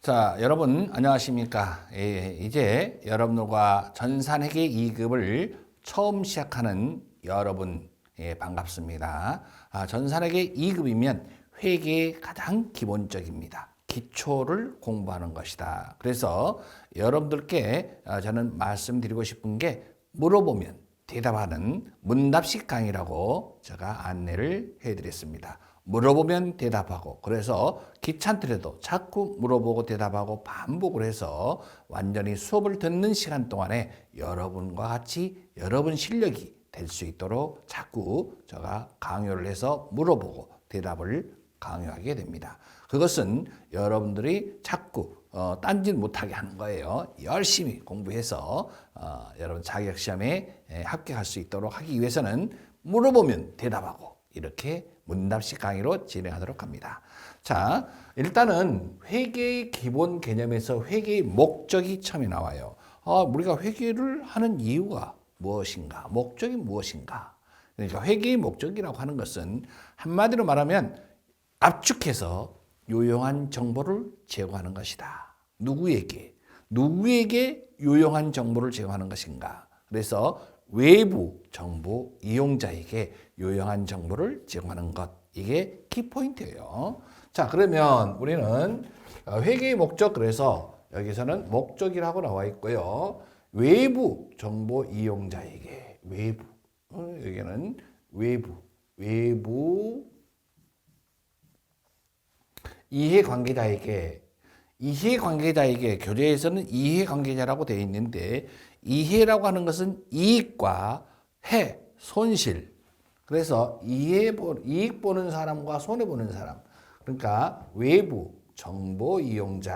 자, 여러분 안녕하십니까? 이제 여러분들과 전산회계 2급을 처음 시작하는 여러분 반갑습니다. 전산회계 2급이면 회계의 가장 기본적입니다. 기초를 공부하는 것이다. 그래서 여러분들께 저는 말씀드리고 싶은 게 물어보면 대답하는 문답식 강의라고 제가 안내를 해드렸습니다. 물어보면 대답하고, 그래서 귀찮더라도 자꾸 물어보고 대답하고 반복을 해서 완전히 수업을 듣는 시간 동안에 여러분과 같이 여러분 실력이 될 수 있도록 자꾸 제가 강요를 해서 물어보고 대답을 강요하게 됩니다. 그것은 여러분들이 자꾸 딴짓 못하게 하는 거예요. 열심히 공부해서 여러분 자격시험에 합격할 수 있도록 하기 위해서는 물어보면 대답하고 이렇게 문답식 강의로 진행하도록 합니다. 자, 일단은 회계의 기본 개념에서 회계의 목적이 처음에 나와요. 우리가 회계를 하는 이유가 무엇인가? 목적이 무엇인가? 그러니까 회계의 목적이라고 하는 것은 한마디로 말하면 압축해서 요용한 정보를 제공하는 것이다. 누구에게 요용한 정보를 제공하는 것인가? 그래서 외부 정보 이용자에게 요용한 정보를 제공하는 것. 이게 키포인트예요. 자, 그러면 우리는 회계의 목적, 그래서 여기서는 목적이라고 나와 있고요. 외부 정보 이용자에게, 여기는 외부 이해관계자에게, 교재에서는 이해관계자라고 되어 있는데, 이해라고 하는 것은 이익과 손실. 그래서 이익 보는 사람과 손해 보는 사람. 그러니까 외부 정보 이용자에게,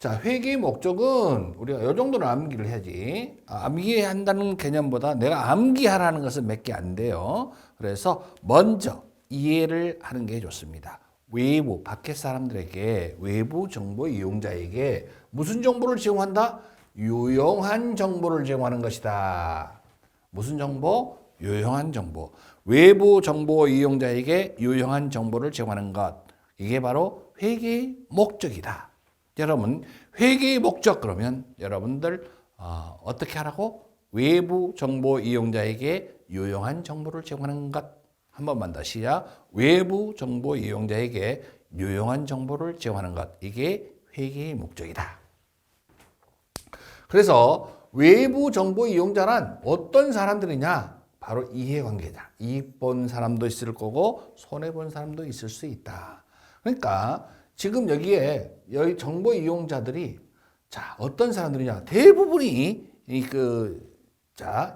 자, 회계의 목적은 우리가 이 정도는 암기를 해야지. 암기한다는 개념보다 내가 암기하라는 것은 몇 개 안 돼요. 그래서 먼저 이해를 하는 게 좋습니다. 외부, 밖에 사람들에게, 외부 정보 이용자에게 무슨 정보를 제공한다? 유용한 정보를 제공하는 것이다. 무슨 정보? 유용한 정보. 외부 정보 이용자에게 유용한 정보를 제공하는 것. 이게 바로 회계의 목적이다. 여러분, 회계의 목적 그러면 여러분들 어떻게 하라고? 외부 정보 이용자에게 유용한 정보를 제공하는 것. 한 번만 더 시작. 외부 정보 이용자에게 유용한 정보를 제공하는 것. 이게 회계의 목적이다. 그래서 외부 정보 이용자란 어떤 사람들이냐? 바로 이해관계자. 이익 본 사람도 있을 거고 손해 본 사람도 있을 수 있다. 그러니까 지금 여기 정보 이용자들이 어떤 사람들이냐? 대부분이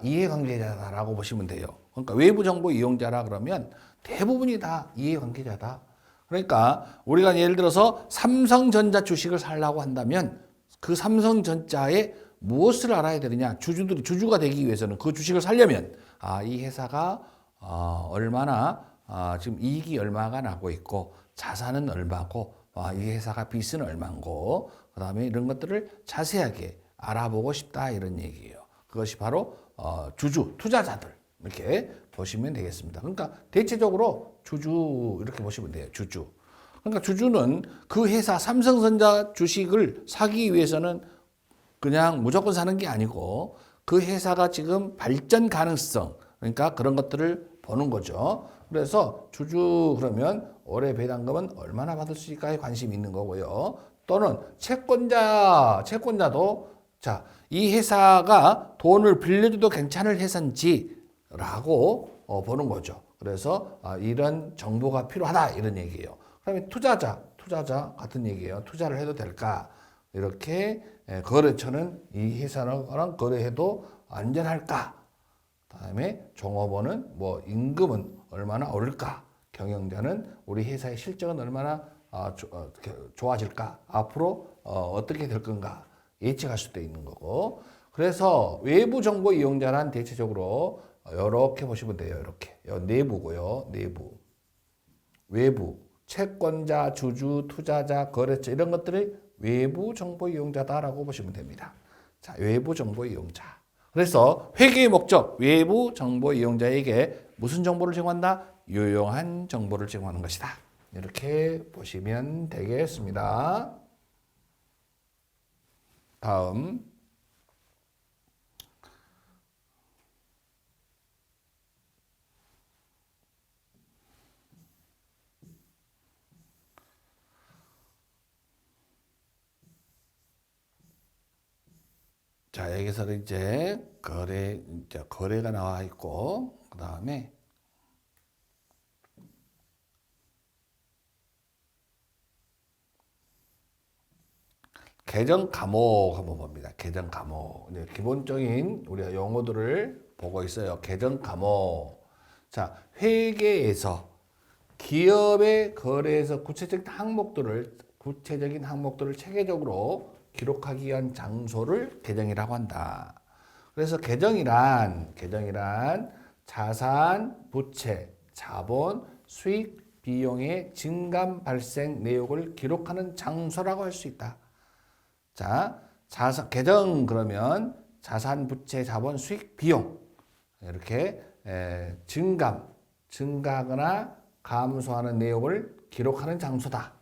이해관계자라고 보시면 돼요. 그러니까 외부 정보 이용자라 그러면 대부분이 다 이해관계자다. 그러니까 우리가 예를 들어서 삼성전자 주식을 살려고 한다면 그 삼성전자에 무엇을 알아야 되느냐? 주주가 되기 위해서는 그 주식을 살려면 이 회사가 얼마나 지금 이익이 얼마가 나고 있고 자산은 얼마고 이 회사가 빚은 얼마고 그다음에 이런 것들을 자세하게 알아보고 싶다 이런 얘기예요. 그것이 바로 투자자들 이렇게 보시면 되겠습니다. 그러니까 대체적으로 주주 이렇게 보시면 돼요. 주주. 그러니까 주주는 그 회사 삼성전자 주식을 사기 위해서는 그냥 무조건 사는 게 아니고 그 회사가 지금 발전 가능성, 그러니까 그런 것들을 보는 거죠. 그래서 주주 그러면 올해 배당금은 얼마나 받을 수 있을까에 관심이 있는 거고요. 또는 채권자도 이 회사가 돈을 빌려줘도 괜찮을 회사인지라고 보는 거죠. 그래서 이런 정보가 필요하다 이런 얘기예요. 그다음에 투자자 같은 얘기예요. 투자를 해도 될까? 이렇게 거래처는 이 회사랑 거래해도 안전할까? 그다음에 종업원은 임금은 얼마나 오를까? 경영자는 우리 회사의 실적은 얼마나 좋아질까? 앞으로 어떻게 될 건가? 예측할 수도 있는 거고. 그래서 외부 정보 이용자란 대체적으로 이렇게 보시면 돼요. 이렇게 내부고요. 외부 채권자, 주주, 투자자, 거래처 이런 것들이 외부 정보 이용자다라고 보시면 됩니다. 자, 외부 정보 이용자. 그래서 회계의 목적, 외부 정보 이용자에게 무슨 정보를 제공한다? 유용한 정보를 제공하는 것이다. 이렇게 보시면 되겠습니다. 다음. 자, 여기서 이제 거래가 나와 있고, 그 다음에 계정 과목 한번 봅니다. 계정 과목. 기본적인 우리가 용어들을 보고 있어요. 계정 과목. 자, 회계에서 기업의 거래에서 구체적인 항목들을 체계적으로 기록하기 위한 장소를 계정이라고 한다. 그래서 계정이란 자산, 부채, 자본, 수익, 비용의 증감 발생 내역을 기록하는 장소라고 할 수 있다. 자, 계정 그러면 자산, 부채, 자본, 수익, 비용 이렇게 증가하거나 감소하는 내역을 기록하는 장소다.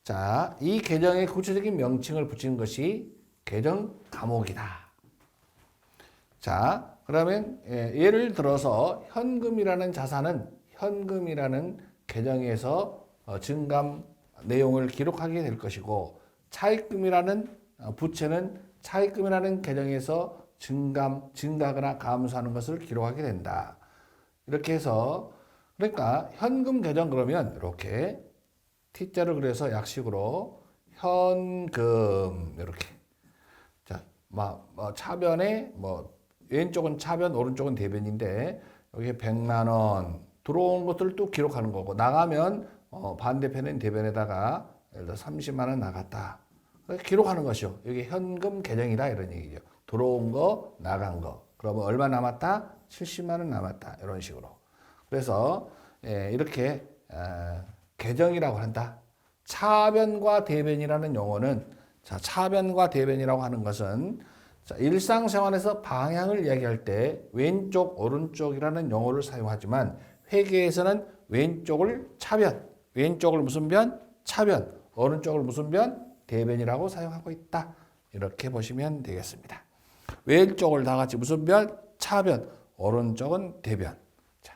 자, 이 계정에 구체적인 명칭을 붙이는 것이 계정 과목이다. 자, 그러면 예를 들어서 현금이라는 자산은 현금이라는 계정에서 증감 내용을 기록하게 될 것이고, 차입금이라는 부채는 차입금이라는 계정에서 증가하거나 감소하는 것을 기록하게 된다. 이렇게 해서 그러니까 현금 계정 그러면 이렇게 T자를 그려서 약식으로 현금 이렇게. 자, 차변에 왼쪽은 차변, 오른쪽은 대변인데 여기 100만 원 들어온 것들을 또 기록하는 거고, 나가면 반대편은 대변에다가 예를 들어 30만 원 나갔다. 기록하는 것이요. 여기 현금 계정이다 이런 얘기죠. 들어온 거, 나간 거. 그러면 얼마 남았다? 70만 원 남았다. 이런 식으로. 그래서 이렇게 계정이라고 한다. 차변과 대변이라는 용어는, 자, 차변과 대변이라고 하는 것은 자, 일상생활에서 방향을 이야기할 때 왼쪽, 오른쪽이라는 용어를 사용하지만 회계에서는 왼쪽을 차변, 왼쪽을 무슨 변? 차변, 오른쪽을 무슨 변? 대변이라고 사용하고 있다. 이렇게 보시면 되겠습니다. 왼쪽을 다 같이 무슨 변? 차변, 오른쪽은 대변. 자,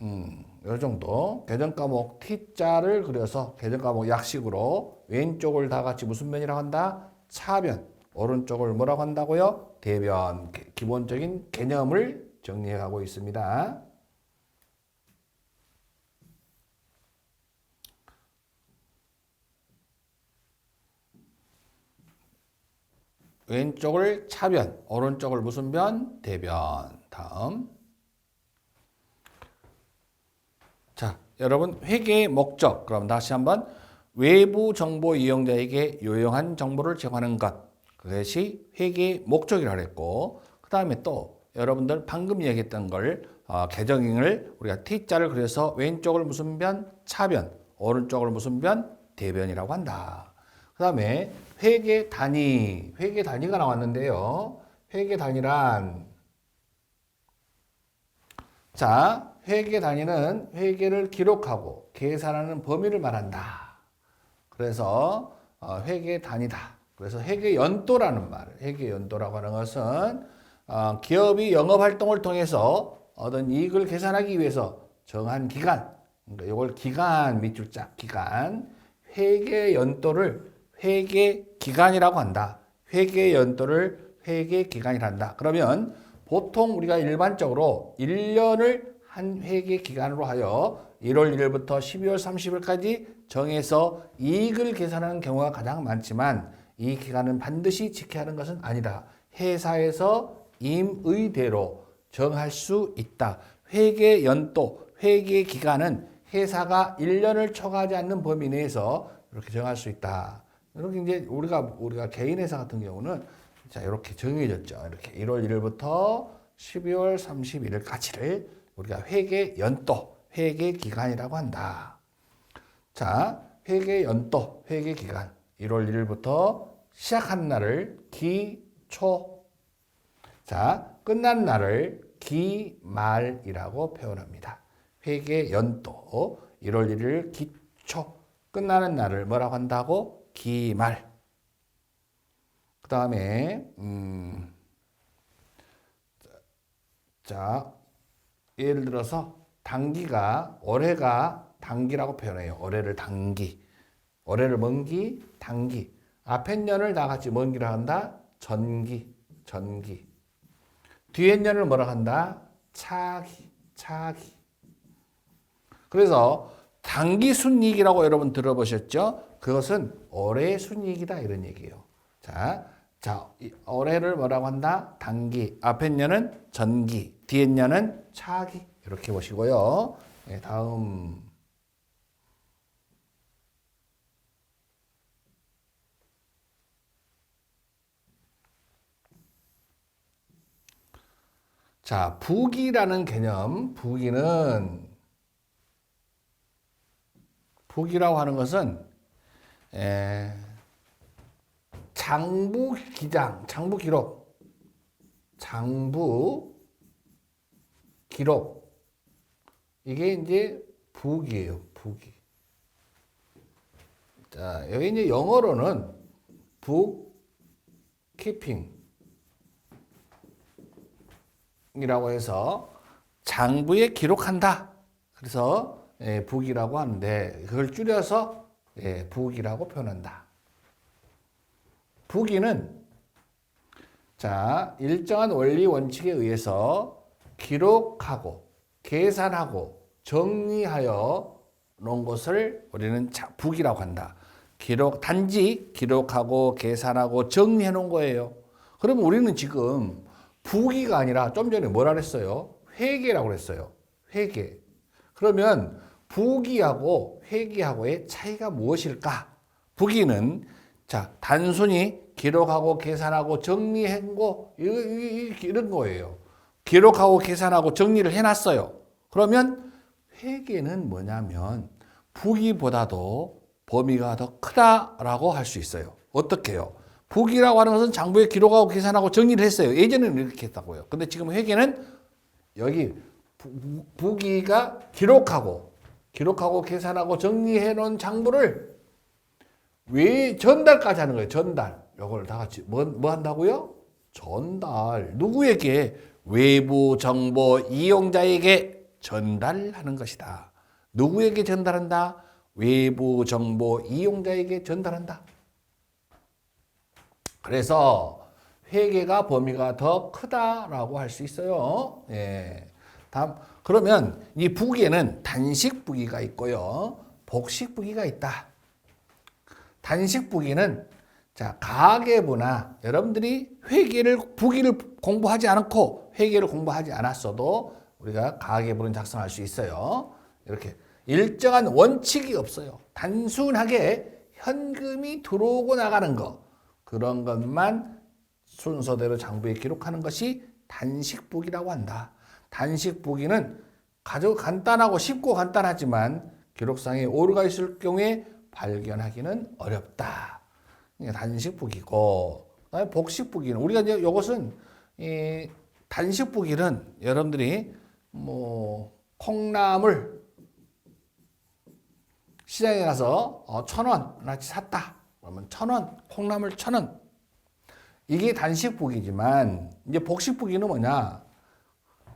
이 정도 계정 과목 T자를 그려서 계정 과목 약식으로 왼쪽을 다 같이 무슨 변이라고 한다? 차변, 오른쪽을 뭐라고 한다고요? 대변. 기본적인 개념을 정리하고 있습니다. 왼쪽을 차변, 오른쪽을 무슨 변? 대변. 다음. 자, 여러분 회계의 목적. 그럼 다시 한번 외부 정보 이용자에게 유용한 정보를 제공하는 것. 그것이 회계의 목적이라고 했고, 그 다음에 또 여러분들 방금 얘기했던 걸 계정을 우리가 T자를 그려서 왼쪽을 무슨 변? 차변, 오른쪽을 무슨 변? 대변이라고 한다. 그 다음에 회계 단위가 나왔는데요. 회계 단위란, 자, 회계 단위는 회계를 기록하고 계산하는 범위를 말한다. 그래서 회계 단위다. 그래서 회계 연도라는 말, 회계 연도라고 하는 것은 기업이 영업 활동을 통해서 얻은 이익을 계산하기 위해서 정한 기간, 그러니까 이걸 기간 밑줄 짝 기간, 회계 연도를 회계 기간이라고 한다. 회계 연도를 회계 기간이라 한다. 그러면 보통 우리가 일반적으로 1년을 한 회계 기간으로 하여 1월 1일부터 12월 30일까지 정해서 이익을 계산하는 경우가 가장 많지만, 이 기간은 반드시 지켜야 하는 것은 아니다. 회사에서 임의대로 정할 수 있다. 회계 연도, 회계 기간은 회사가 1년을 초과하지 않는 범위 내에서 이렇게 정할 수 있다. 이렇게 이제 우리가 개인 회사 같은 경우는 자, 이렇게 정해졌죠. 이렇게 1월 1일부터 12월 31일까지를 우리가 회계 연도, 회계 기간이라고 한다. 자, 회계 연도, 회계 기간. 1월 1일부터 시작한 날을 기, 초. 자, 끝난 날을 기말이라고 표현합니다. 회계 연도 1월 1일 기초 끝나는 날을 뭐라고 한다고? 기말. 그 다음에 자, 예를 들어서 단기가 올해가 단기라고 표현해요. 올해를 단기. 올해를 먼기, 단기. 앞에 년을 다 같이 먼기라 한다. 전기, 전기. 뒤에 년을 뭐라 한다? 차기, 차기. 그래서 단기 순이익이라고 여러분 들어보셨죠? 그것은 올해의 순이익이다 이런 얘기예요. 자, 올해를 뭐라고 한다? 단기. 앞에 년은 전기, 뒤에 년은 차기. 이렇게 보시고요. 네, 다음. 자, 부기라는 개념. 부기라고 하는 것은 장부 기장, 장부 기록. 이게 이제 부기예요, 부기. 자, 여기 이제 영어로는 bookkeeping 이라고 해서 장부에 기록한다. 그래서 부기라고 하는데 그걸 줄여서 부기라고 표현한다. 부기는 자, 일정한 원리 원칙에 의해서 기록하고 계산하고 정리하여 놓은 것을 우리는 부기라고 한다. 단지 기록하고 계산하고 정리해 놓은 거예요. 그러면 우리는 지금 부기가 아니라 좀 전에 뭐라 그랬어요? 회계라고 그랬어요. 회계. 그러면 부기하고 회계하고의 차이가 무엇일까? 부기는 자, 단순히 기록하고 계산하고 정리한 거 이런 거예요. 기록하고 계산하고 정리를 해놨어요. 그러면 회계는 뭐냐면 부기보다도 범위가 더 크다라고 할 수 있어요. 어떻게 해요? 부기라고 하는 것은 장부에 기록하고 계산하고 정리를 했어요. 예전에는 이렇게 했다고요. 근데 지금 회계는 여기 부기가 기록하고 계산하고 정리해 놓은 장부를 왜 전달까지 하는 거예요. 전달. 이걸 다 같이 뭐 한다고요? 전달. 누구에게? 외부 정보 이용자에게 전달하는 것이다. 누구에게 전달한다? 외부 정보 이용자에게 전달한다. 그래서 회계가 범위가 더 크다라고 할 수 있어요. 예. 다음, 그러면 이 부기에는 단식 부기가 있고요. 복식 부기가 있다. 단식 부기는 자, 가계부나 여러분들이 부기를 공부하지 않고 회계를 공부하지 않았어도 우리가 가계부는 작성할 수 있어요. 이렇게 일정한 원칙이 없어요. 단순하게 현금이 들어오고 나가는 거. 그런 것만 순서대로 장부에 기록하는 것이 단식부기라고 한다. 단식부기는 아주 간단하고 쉽고 간단하지만 기록상에 오류가 있을 경우에 발견하기는 어렵다. 이게 단식부기고, 그다음에 복식부기는 우리가 이제 이것은 이 단식부기는 여러분들이 뭐 콩나물 시장에 가서 1,000원어치 샀다. 그러면 1,000원, 콩나물 1,000원. 이게 단식부기지만 이제 복식부기는 뭐냐?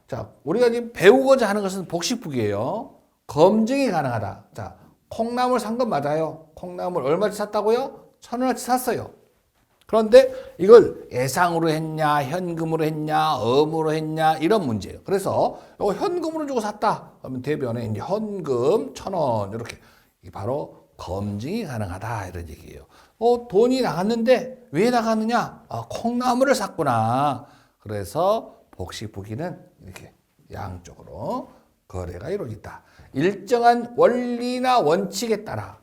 자, 우리가 지금 배우고자 하는 것은 복식부기예요. 검증이 가능하다. 자, 콩나물 산 건 맞아요. 콩나물 얼마치 샀다고요? 1,000원어치 샀어요. 그런데 이걸 예상으로 했냐, 현금으로 했냐, 어음으로 했냐 이런 문제예요. 그래서 이거 현금으로 주고 샀다. 그러면 대변에 이제 현금 1,000원 이렇게 바로 검증이 가능하다 이런 얘기예요. 돈이 나갔는데 왜 나갔느냐? 콩나물을 샀구나. 그래서 복식부기는 이렇게 양쪽으로 거래가 이루어진다. 일정한 원리나 원칙에 따라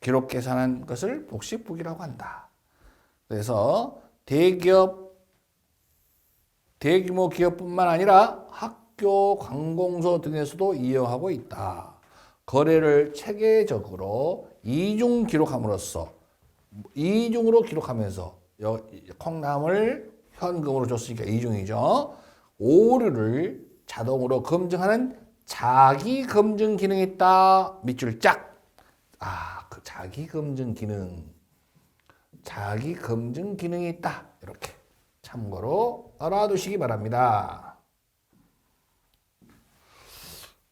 기록 계산한 것을 복식부기라고 한다. 그래서 대규모 기업뿐만 아니라 학교, 관공서 등에서도 이용하고 있다. 거래를 체계적으로 이중으로 기록하면서 콩나물 현금으로 줬으니까 이중이죠. 오류를 자동으로 검증하는 자기 검증 기능이 있다. 밑줄 짝. 그 자기 검증 기능. 자기 검증 기능이 있다. 이렇게 참고로 알아두시기 바랍니다.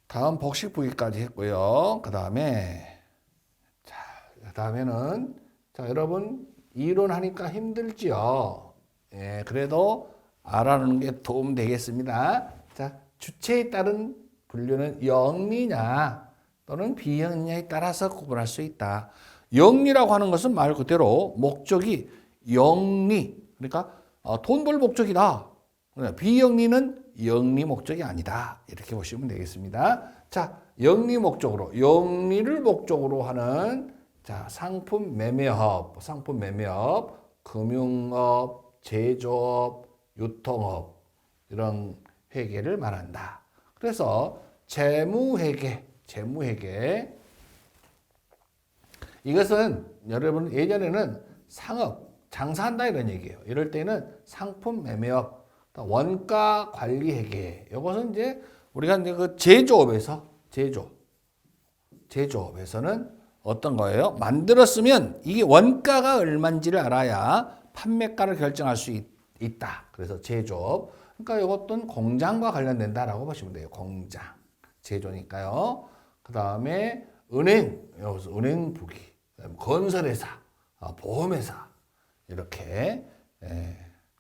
다음 복식부기까지 했고요. 그 다음에는 여러분 이론하니까 힘들지요. 예, 그래도 알아놓는 게 도움 되겠습니다. 자, 주체에 따른 분류는 영리냐 또는 비영리냐에 따라서 구분할 수 있다. 영리라고 하는 것은 말 그대로 목적이 영리, 그러니까 돈 벌 목적이다. 비영리는 영리 목적이 아니다. 이렇게 보시면 되겠습니다. 자, 영리를 목적으로 하는 상품 매매업, 금융업, 제조업, 유통업 이런 회계를 말한다. 그래서 재무회계 이것은 여러분 예전에는 상업, 장사한다 이런 얘기예요. 이럴 때는 상품 매매업, 원가 관리 회계. 이것은 이제 우리가 이제 그 제조업에서는 어떤 거예요? 만들었으면 이게 원가가 얼마인지를 알아야 판매가를 결정할 수 있다. 그래서 제조업. 그러니까 이것도 공장과 관련된다라고 보시면 돼요. 공장, 제조니까요. 그 다음에 여기서 은행 부기, 건설회사, 보험회사 이렇게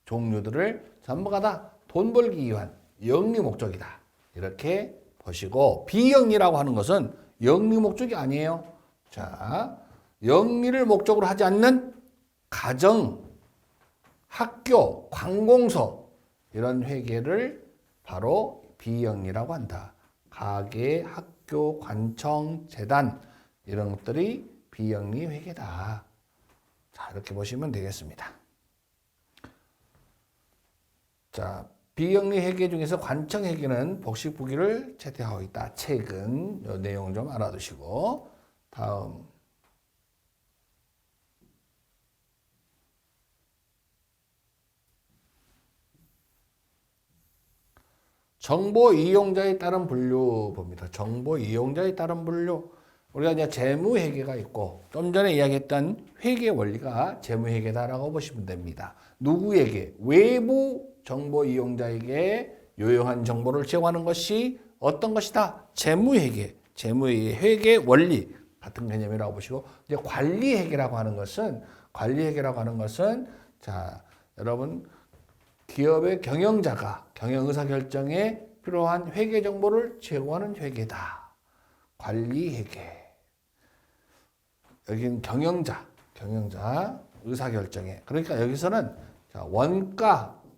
종류들을 전부가 다 돈 벌기 위한 영리 목적이다. 이렇게 보시고 비영리라고 하는 것은 영리 목적이 아니에요. 자, 영리를 목적으로 하지 않는 가정, 학교, 관공서 이런 회계를 바로 비영리라고 한다. 가게, 학교, 관청, 재단 이런 것들이 비영리 회계다. 자, 이렇게 보시면 되겠습니다. 자, 비영리 회계 중에서 관청 회계는 복식부기를 채택하고 있다. 최근 이 내용 좀 알아두시고 다음 정보 이용자에 따른 분류 봅니다. 정보 이용자에 따른 분류. 우리가 이제 재무 회계가 있고 좀 전에 이야기했던 회계 원리가 재무 회계다라고 보시면 됩니다. 누구에게? 외부 정보 이용자에게 요용한 정보를 제공하는 것이 어떤 것이다? 재무 회계. 재무의 회계 원리 같은 개념이라고 보시고 이제 관리 회계라고 하는 것은 자, 여러분 기업의 경영자가 경영 의사 결정에 필요한 회계 정보를 제공하는 회계다. 관리 회계. 여기는 경영자 의사 결정에. 그러니까 여기서는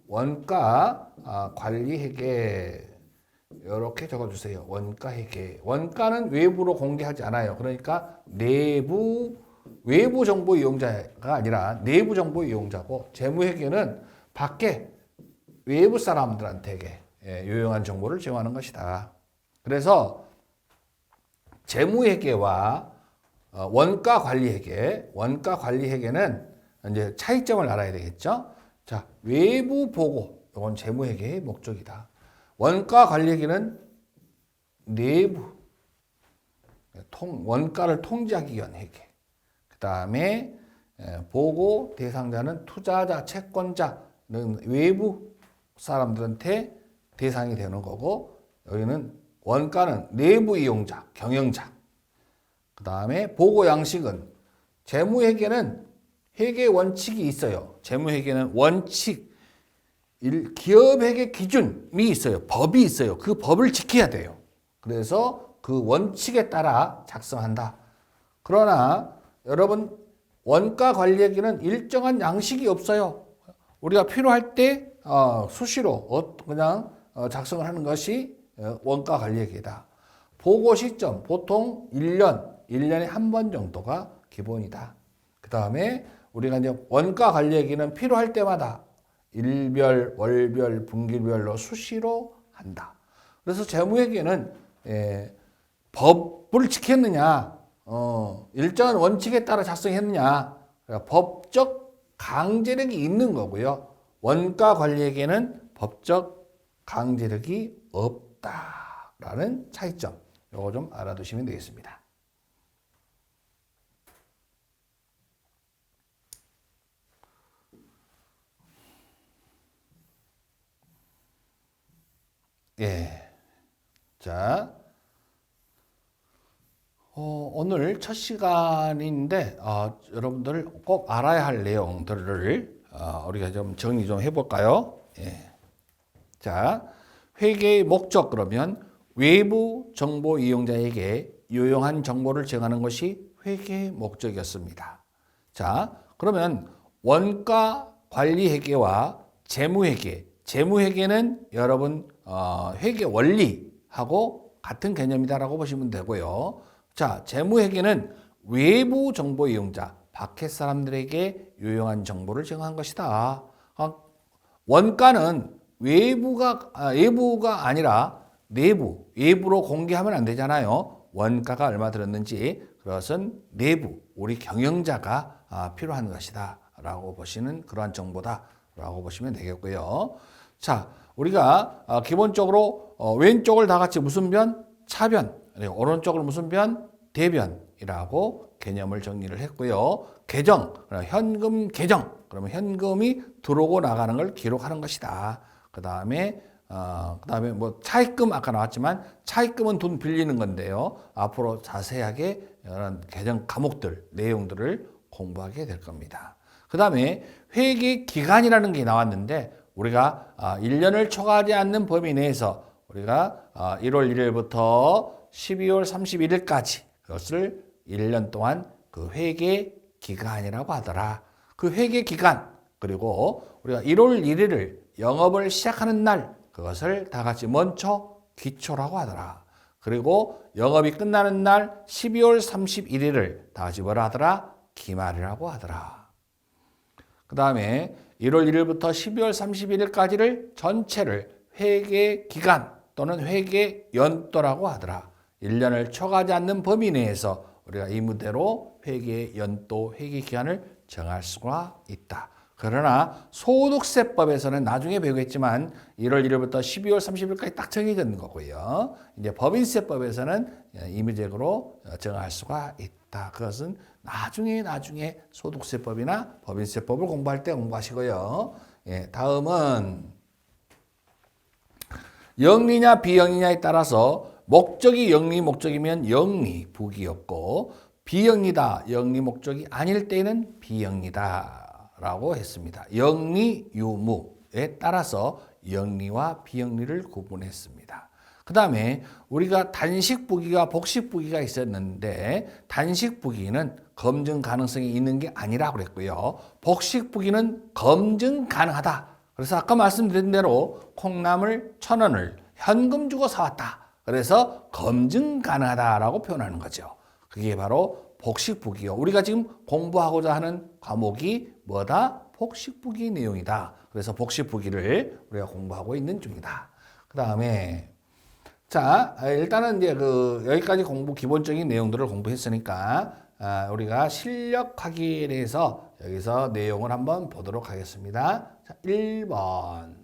원가 관리 회계 이렇게 적어주세요. 원가 회계. 원가는 외부로 공개하지 않아요. 그러니까 외부 정보 이용자가 아니라 내부 정보 이용자고 재무 회계는 밖에 외부 사람들한테 유용한 정보를 제공하는 것이다. 그래서 재무회계와 원가 관리회계는 이제 차이점을 알아야 되겠죠. 자, 외부 보고, 이건 재무회계의 목적이다. 원가 관리회계는 내부, 원가를 통제하기 위한 회계. 그 다음에 보고 대상자는 투자자, 채권자는 외부 사람들한테 대상이 되는 거고, 여기는 원가는 내부 이용자, 경영자. 그 다음에 보고 양식은 재무회계는 회계 원칙이 있어요. 재무회계는 원칙, 기업회계 기준이 있어요. 법이 있어요. 그 법을 지켜야 돼요. 그래서 그 원칙에 따라 작성한다. 그러나 여러분 원가 관리회계는 일정한 양식이 없어요. 우리가 필요할 때 수시로 그냥 작성을 하는 것이 원가 관리회계다. 보고 시점 보통 1년에 한 번 정도가 기본이다. 그 다음에 우리가 이제 원가 관리회계는 필요할 때마다 일별, 월별, 분기별로 수시로 한다. 그래서 재무회계는 법을 지켰느냐, 일정한 원칙에 따라 작성했느냐, 그러니까 법적 강제력이 있는 거고요. 원가 관리에게는 법적 강제력이 없다라는 차이점. 요거 좀 알아두시면 되겠습니다. 예. 자, 오늘 첫 시간인데, 여러분들 꼭 알아야 할 내용들을 우리가 좀 정리 좀 해볼까요? 예. 자, 회계의 목적 그러면 외부 정보 이용자에게 유용한 정보를 제공하는 것이 회계의 목적이었습니다. 자, 그러면 원가 관리 회계와 재무 회계, 재무 회계는 여러분 회계 원리하고 같은 개념이다라고 보시면 되고요. 자, 재무 회계는 외부 정보 이용자, 밖의 사람들에게 유용한 정보를 제공한 것이다. 원가는 외부가 아니라 내부, 외부로 공개하면 안 되잖아요. 원가가 얼마 들었는지 그것은 내부, 우리 경영자가 필요한 것이다 라고 보시는 그러한 정보다 라고 보시면 되겠고요. 자, 우리가 기본적으로 왼쪽을 다 같이 무슨 변? 차변, 그리고 오른쪽을 무슨 변? 대변이라고 개념을 정리를 했고요. 계정, 현금 계정, 그러면 현금이 들어오고 나가는 걸 기록하는 것이다. 그 다음에 뭐 차입금 아까 나왔지만 차입금은 돈 빌리는 건데요. 앞으로 자세하게 이런 계정 과목들, 내용들을 공부하게 될 겁니다. 그 다음에 회계 기간이라는 게 나왔는데 우리가 1년을 초과하지 않는 범위 내에서 우리가 1월 1일부터 12월 31일까지 그것을 1년 동안 그 회계 기간이라고 하더라. 그 회계 기간 그리고 우리가 1월 1일을 영업을 시작하는 날 그것을 다 같이 먼저 기초라고 하더라. 그리고 영업이 끝나는 날 12월 31일을 다 같이 뭐라 하더라? 기말이라고 하더라. 그 다음에 1월 1일부터 12월 31일까지를 전체를 회계 기간 또는 회계 연도라고 하더라. 1년을 초과하지 않는 범위 내에서 우리가 의무대로 회계 연도, 회계 기간을 정할 수가 있다. 그러나 소득세법에서는 나중에 배우겠지만 1월 1일부터 12월 30일까지 딱 정해진 거고요. 이제 법인세법에서는 임의적으로 정할 수가 있다. 그것은 나중에 소득세법이나 법인세법을 공부할 때 공부하시고요. 예, 다음은 영리냐 비영리냐에 따라서 목적이 영리 목적이면 영리 부기였고 비영리다 영리 목적이 아닐 때는 비영리다 라고 했습니다. 영리 유무에 따라서 영리와 비영리를 구분했습니다. 그 다음에 우리가 단식 부기와 복식 부기가 있었는데 단식 부기는 검증 가능성이 있는 게 아니라 그랬고요. 복식 부기는 검증 가능하다. 그래서 아까 말씀드린 대로 콩나물 1,000원을 현금 주고 사왔다. 그래서 검증 가능하다라고 표현하는 거죠. 그게 바로 복식부기요. 우리가 지금 공부하고자 하는 과목이 뭐다? 복식부기 내용이다. 그래서 복식부기를 우리가 공부하고 있는 중이다. 그 다음에 자, 일단은 이제 여기까지 기본적인 내용들을 공부했으니까 우리가 실력 확인해서 여기서 내용을 한번 보도록 하겠습니다. 자, 1번.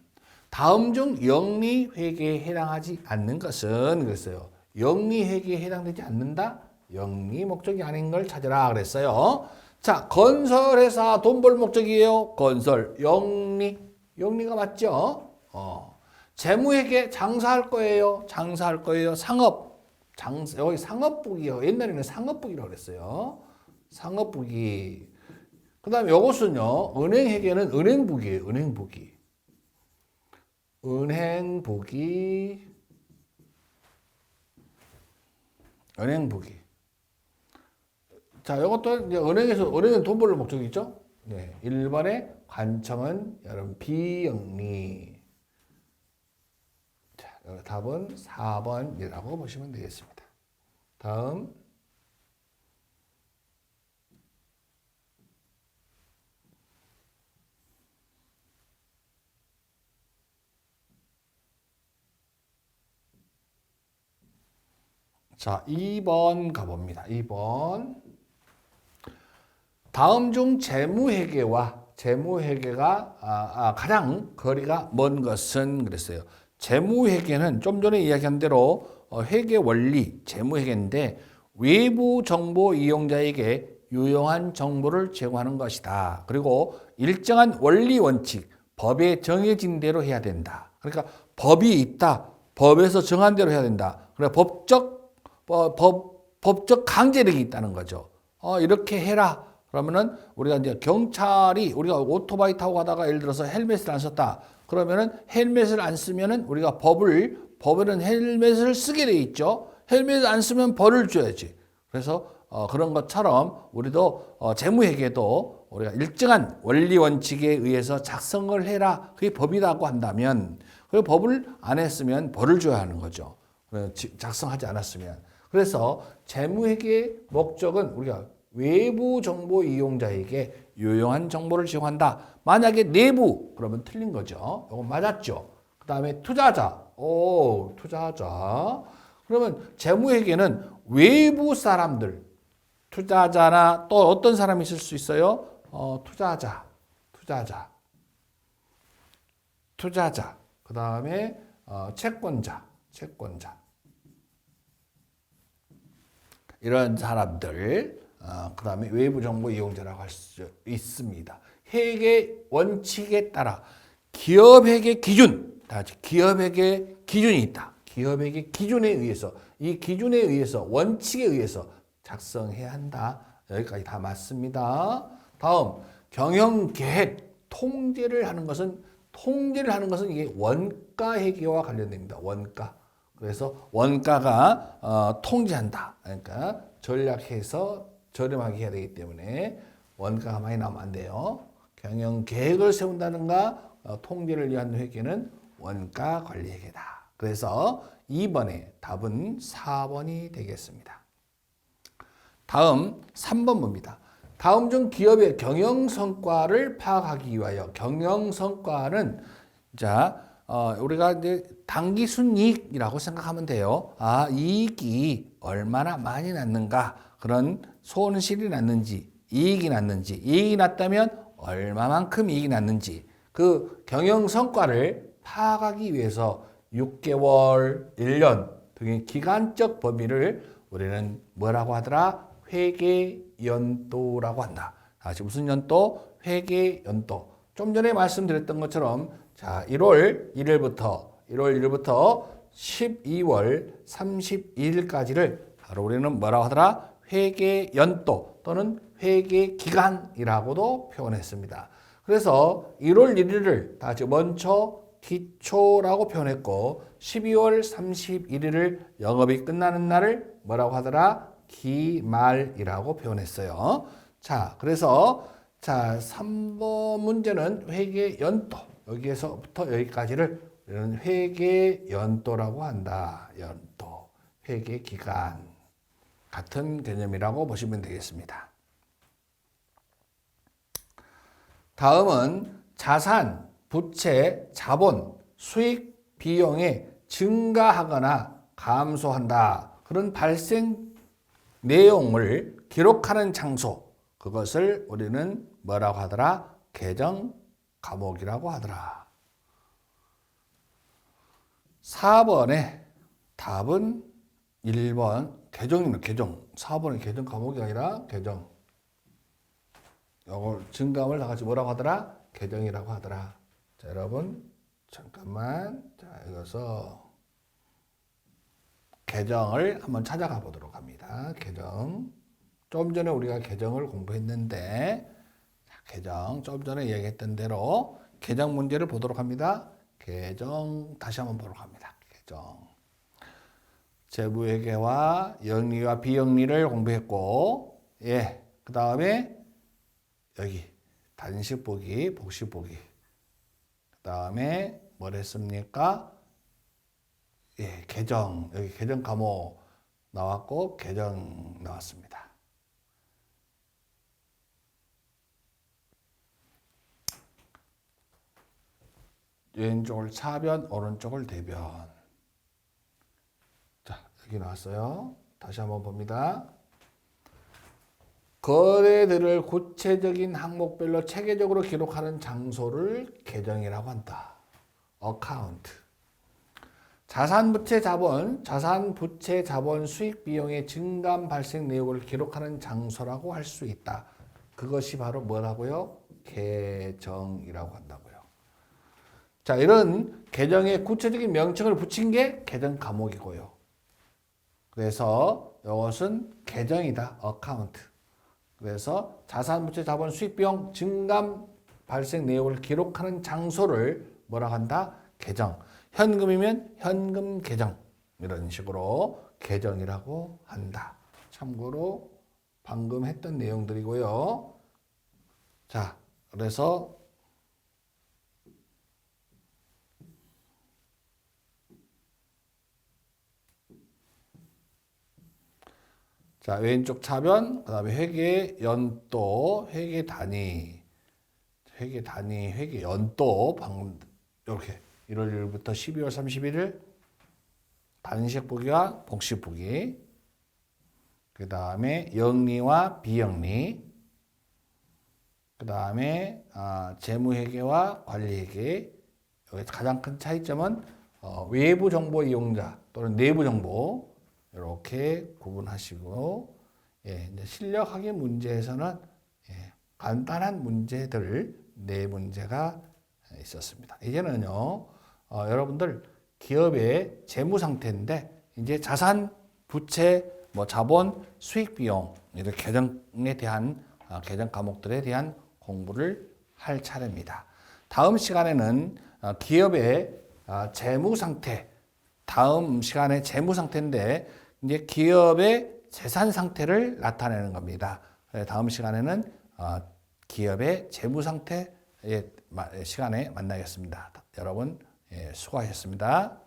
다음 중 영리 회계에 해당하지 않는 것은 그랬어요. 영리 회계에 해당되지 않는다? 영리 목적이 아닌 걸 찾으라 그랬어요. 자, 건설회사 돈 벌 목적이에요. 건설 영리가 맞죠? 재무회계 장사할 거예요. 장사할 거예요. 여기 상업부기요. 옛날에는 상업부기라고 그랬어요. 상업부기. 그 다음에 이것은요. 은행회계는 은행부기예요. 은행부기. 자, 이것도 이제 은행은 돈 벌 목적이 있죠? 네. 1번의 관청은 여러분 비영리. 자, 답은 4번이라고 보시면 되겠습니다. 다음. 자, 2번 가봅니다. 2번. 다음 중 재무회계와 재무회계가 가장 거리가 먼 것은 그랬어요. 재무회계는 좀 전에 이야기한 대로 회계 원리, 재무회계인데 외부 정보 이용자에게 유용한 정보를 제공하는 것이다. 그리고 일정한 원리 원칙, 법에 정해진 대로 해야 된다. 그러니까 법이 있다. 법에서 정한 대로 해야 된다. 그래 법적 강제력이 있다는 거죠. 이렇게 해라. 그러면은 우리가 이제 경찰이 우리가 오토바이 타고 가다가 예를 들어서 헬멧을 안 썼다. 그러면은 헬멧을 안 쓰면은 우리가 법에는 헬멧을 쓰게 돼 있죠. 헬멧을 안 쓰면 벌을 줘야지. 그래서 그런 것처럼 우리도 재무회계도 우리가 일정한 원리 원칙에 의해서 작성을 해라. 그게 법이라고 한다면 그 법을 안 했으면 벌을 줘야 하는 거죠. 작성하지 않았으면. 그래서 재무회계의 목적은 우리가 외부 정보 이용자에게 유용한 정보를 제공한다. 만약에 내부 그러면 틀린 거죠. 이건 맞았죠. 그 다음에 투자자. 투자자. 그러면 재무회계는 외부 사람들, 투자자나 또 어떤 사람이 있을 수 있어요? 투자자. 그 다음에 채권자. 이런 사람들, 그 다음에 외부 정보 이용자라고 할 수 있습니다. 회계 원칙에 따라 기업회계 기준, 기업회계 기준이 있다. 기업회계 기준에 의해서, 이 기준에 의해서, 원칙에 의해서 작성해야 한다. 여기까지 다 맞습니다. 다음, 경영계획, 통제를 하는 것은 이게 원가회계와 관련됩니다. 원가. 그래서 원가가 통제한다. 그러니까 전략해서 저렴하게 해야 되기 때문에 원가가 많이 나오면 안 돼요. 경영 계획을 세운다든가 통제를 위한 회계는 원가 관리 회계다. 그래서 2번의 답은 4번이 되겠습니다. 다음 3번 봅니다. 다음 중 기업의 경영 성과를 파악하기 위하여 경영 성과는 우리가 이제 당기 순이익이라고 생각하면 돼요. 이익이 얼마나 많이 났는가, 그런 손실이 났는지, 이익이 났다면 얼마만큼 이익이 났는지, 그 경영 성과를 파악하기 위해서 6개월, 1년 등의 기간적 범위를 우리는 뭐라고 하더라? 회계연도라고 한다. 다시 무슨 연도? 회계연도. 좀 전에 말씀드렸던 것처럼 1월 1일부터 12월 31일까지를 바로 우리는 뭐라고 하더라? 회계연도 또는 회계기간이라고도 표현했습니다. 그래서 1월 1일을 다시 먼저 기초라고 표현했고 12월 31일을 영업이 끝나는 날을 뭐라고 하더라? 기말이라고 표현했어요. 그래서 3번 문제는 회계연도, 여기에서부터 여기까지를 회계연도라고 한다. 연도, 회계기간 같은 개념이라고 보시면 되겠습니다. 다음은 자산, 부채, 자본, 수익, 비용이 증가하거나 감소한다. 그런 발생 내용을 기록하는 장소, 그것을 우리는 뭐라고 하더라? 계정 과목이라고 하더라. 4번의 답은 1번 계정입니다. 계정. 4번의 계정 과목이 아니라 계정. 이걸 증감을 다 같이 뭐라고 하더라? 계정이라고 하더라. 자, 여러분 잠깐만. 이거서 계정을 한번 찾아가 보도록 합니다. 계정. 좀 전에 우리가 계정을 공부했는데, 계정 좀 전에 얘기했던 대로 계정 문제를 보도록 합니다. 계정 다시 한번 보도록 합니다. 계정. 재무회계와 영리와 비영리를 공부했고, 그 다음에 여기 단식 보기, 복식 보기. 그 다음에 뭘 했습니까? 계정. 여기 계정 과목 나왔고, 계정 나왔습니다. 왼쪽을 차변, 오른쪽을 대변. 자, 여기 나왔어요. 다시 한번 봅니다. 거래들을 구체적인 항목별로 체계적으로 기록하는 장소를 계정이라고 한다. 어카운트. 자산, 부채, 자본, 수익, 비용의 증감 발생 내역을 기록하는 장소라고 할 수 있다. 그것이 바로 뭐라고요? 계정이라고 한다고요. 자, 이런 계정에 구체적인 명칭을 붙인 게 계정 과목이고요. 그래서 이것은 계정이다. 어카운트. 그래서 자산, 부채, 자본, 수익, 비용 증감 발생 내역을 기록하는 장소를 뭐라고 한다? 계정. 현금이면 현금 계정. 이런 식으로 계정이라고 한다. 참고로 방금 했던 내용들이고요. 자, 그래서 자, 왼쪽 차변, 그 다음에 회계 연도, 회계 단위, 회계 연도, 방금 이렇게 1월 1일부터 12월 31일 단식 보기와 복식 보기, 그 다음에 영리와 비영리, 그 다음에 재무회계와 관리회계. 여기 가장 큰 차이점은 외부 정보 이용자 또는 내부 정보 이렇게 구분하시고, 예, 이제 실력 확인 문제에서는 예, 간단한 문제들 네 문제가 있었습니다. 이제는요, 여러분들 기업의 재무 상태인데 이제 자산, 부채, 뭐 자본, 수익, 비용 이런 계정에 대한 계정 과목들에 대한 공부를 할 차례입니다. 다음 시간에는 기업의 재무 상태, 다음 시간에 재무 상태인데 이제 기업의 재산 상태를 나타내는 겁니다. 다음 시간에는 기업의 재무 상태 시간에 만나겠습니다. 여러분 수고하셨습니다.